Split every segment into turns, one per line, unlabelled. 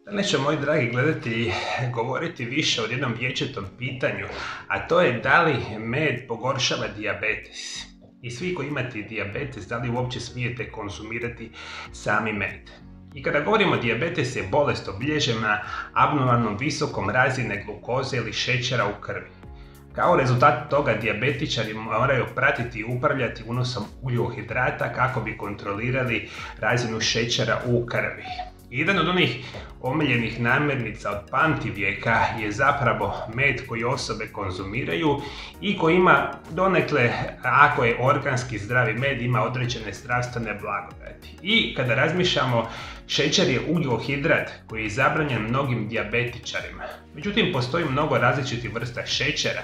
Danas ću, moji dragi gledatelji, govoriti više o jednom vječitom pitanju, a to je da li med pogoršava dijabetes. I svi koji imate dijabetes, da li uopće smijete konzumirati sami med. I kada govorimo dijabetes je bolest obilježena abnormalnom visokom razine glukoze ili šećera u krvi. Kao rezultat toga dijabetičari moraju pratiti i upravljati unosom ugljikohidrata kako bi kontrolirali razinu šećera u krvi. Jedan od onih omiljenih namirnica od pamtivijeka je zapravo med koji osobe konzumiraju i koji ima donekle, ako je organski zdravi med, ima određene zdravstvene blagodati. I kada razmišljamo, šećer je ugljikohidrat koji je zabranjen mnogim dijabetičarima. Međutim, postoji mnogo različitih vrsta šećera,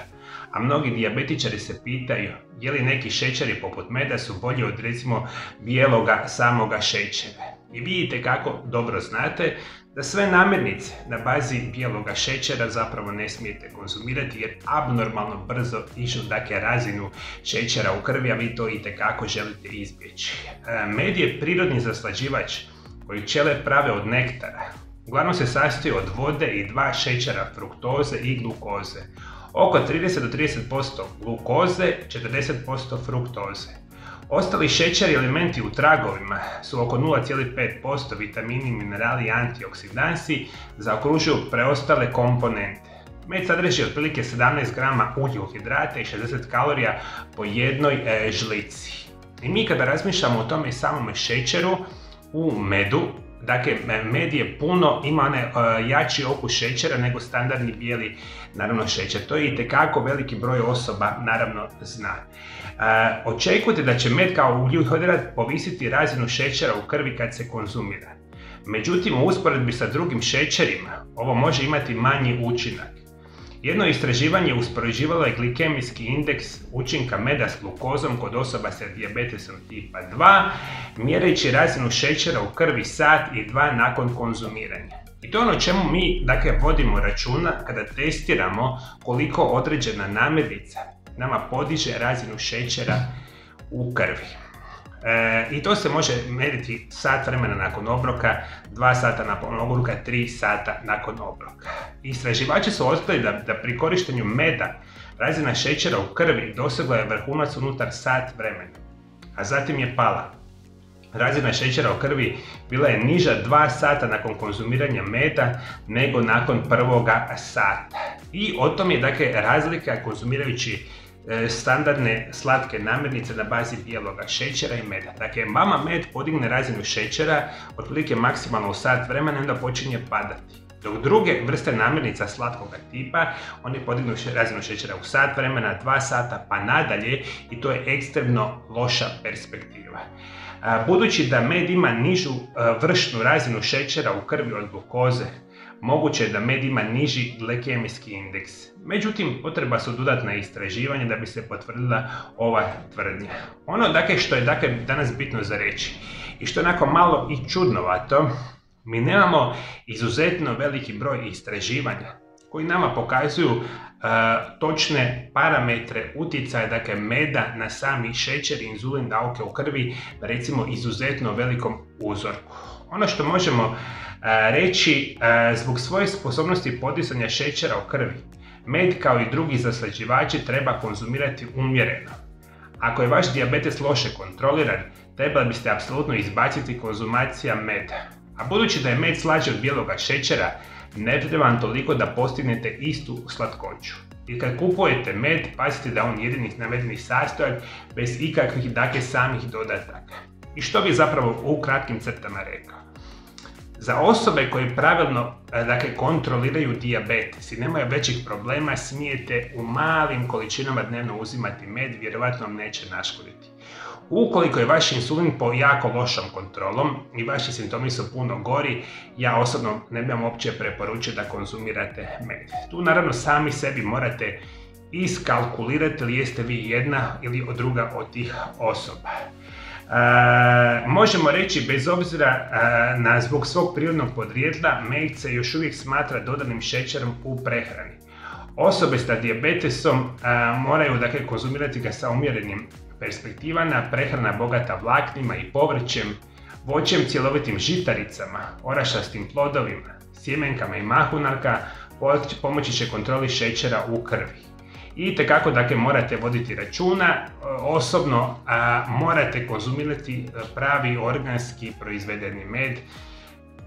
a mnogi dijabetičari se pitaju je li neki šećeri poput meda su bolji od recimo bijeloga samoga šećera. I vidite kako dobro znate da sve namirnice na bazi bijeloga šećera zapravo ne smijete konzumirati jer abnormalno brzo dižu razinu šećera u krvi, a vi to itekako želite izbjeći. Med je prirodni zaslađivač koji pčele prave od nektara. Uglavnom se sastoji od vode i dva šećera, fruktoze i glukoze. Oko 30 do 30% glukoze, 40% fruktoze. Ostali šećeri i elementi u tragovima su oko 0,5% vitamini, minerali i antioksidansi, zaokružuju preostale komponente. Med sadrži otprilike 17 grama ugljikohidrata i 60 kalorija po jednoj žlici. I mi kada razmišljamo o tome samome šećeru u medu, dakle, med je ima jači okus šećera nego standardni bijeli, naravno, šećer. To je itekako veliki broj osoba, naravno, zna. Očekujte da će med kao ugljikohidrat povisiti razinu šećera u krvi kad se konzumira. Međutim, u usporedbi sa drugim šećerima, ovo može imati manji učinak. Jedno istraživanje uspoređivalo je glikemijski indeks učinka meda s glukozom kod osoba sa dijabetesom tipa 2, mjereći razinu šećera u krvi sat i dva nakon konzumiranja. I to je ono čemu mi, vodimo računa kada testiramo koliko određena namirnica nama podiže razinu šećera u krvi. I to se može mjeriti sat vremena nakon obroka, 2 sata nakon obroka, 3 sata nakon obroka. Istraživači su otkrili da pri korištenju meda razina šećera u krvi dosegla je vrhunac unutar sat vremena, a zatim je pala. Razina šećera u krvi bila je niža 2 sata nakon konzumiranja meda nego nakon prvoga sata. I o tom je razlika konzumirajući standardne slatke namirnice na bazi bijeloga šećera i meda. Dakle, vama med podigne razinu šećera otprilike maksimalno u sat vremena i onda počinje padati. Dok druge vrste namirnica slatkoga tipa, oni podignu razinu šećera u sat vremena, 2 sata pa nadalje i to je ekstremno loša perspektiva. Budući da med ima nižu vršnu razinu šećera u krvi od glukoze, moguće je da med ima niži glikemijski indeks. Međutim, potreba su dodatna istraživanja da bi se potvrdila ova tvrdnja. Ono što je danas bitno za reći i što je onako malo i čudnovato, mi nemamo izuzetno veliki broj istraživanja koji nama pokazuju točne parametre utjecaja meda na sami šećer i inzulin dauke u krvi, recimo izuzetno velikom uzorku. Ono što možemo reći, zbog svoje sposobnosti podizanja šećera u krvi, med kao i drugi zaslađivači treba konzumirati umjereno. Ako je vaš dijabetes loše kontroliran, trebali biste apsolutno izbaciti konzumacija meda. A budući da je med slađi od bijeloga šećera, ne treba vam toliko da postignete istu slatkoću. I kad kupujete med, pazite da on jedinih navedenih sastojak bez ikakvih samih dodataka. I što bi zapravo u kratkim crtama rekao? Za osobe koje pravilno kontroliraju dijabetes i nemaju većih problema, smijete u malim količinama dnevno uzimati med, vjerovatno vam neće naškoditi. Ukoliko je vaš insulin pod jako lošom kontrolom i vaši simptomi su puno gori, ja osobno ne bih vam uopće preporučio da konzumirate med. Tu naravno sami sebi morate iskalkulirati li jeste vi jedna ili druga od tih osoba. Možemo reći, bez obzira na zbog svog prirodnog podrijetla, med se još uvijek smatra dodanim šećerom u prehrani. Osobe sa dijabetesom moraju konzumirati ga sa umjerenim perspektivama, prehrana bogata vlaknima i povrćem, voćem, cjelovitim žitaricama, orašastim plodovima, sjemenkama i mahunaka pomoći će kontroli šećera u krvi. I tekako dakle morate voditi računa, osobno morate konzumirati pravi organski proizvedeni med,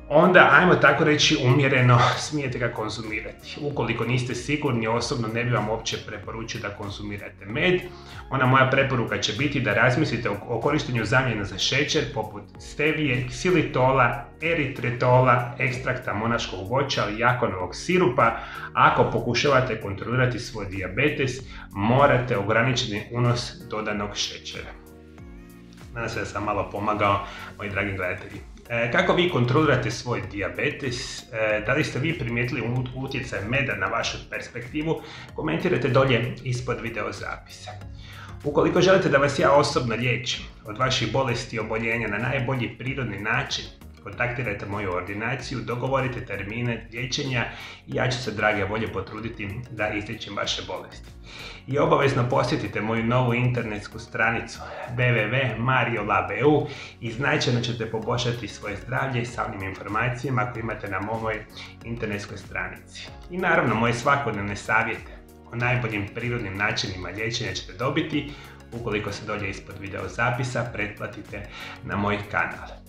onda ajmo tako reći umjereno smijete ga konzumirati. Ukoliko niste sigurni, osobno ne bi vam uopće preporučio da konzumirate med. Ona moja preporuka će biti da razmislite o korištenju zamjena za šećer poput stevije, ksilitola, eritretola, ekstrakta monaškog voća ili jakonovog sirupa. Ako pokušavate kontrolirati svoj dijabetes, morate ograničiti unos dodanog šećera. Nadam se da sam malo pomagao, moji dragi gledatelji. Kako vi kontrolirate svoj dijabetes? Da li ste vi primijetili utjecaj meda na vašu perspektivu? Komentirajte dolje ispod video zapisa. Ukoliko želite da vas ja osobno liječim od vaših bolesti i oboljenja na najbolji prirodni način, kontaktirajte moju ordinaciju, dogovorite termine liječenja i ja ću se drage volje potruditi da izliječim vaše bolesti. I obavezno posjetite moju novu internetsku stranicu www.mariolab.eu i značajno ćete poboljšati svoje zdravlje sa onim informacijama koje imate na mojoj internetskoj stranici. I naravno moje svakodnevne savjete o najboljim prirodnim načinima liječenja ćete dobiti ukoliko se dolje ispod video zapisa pretplatite na moj kanal.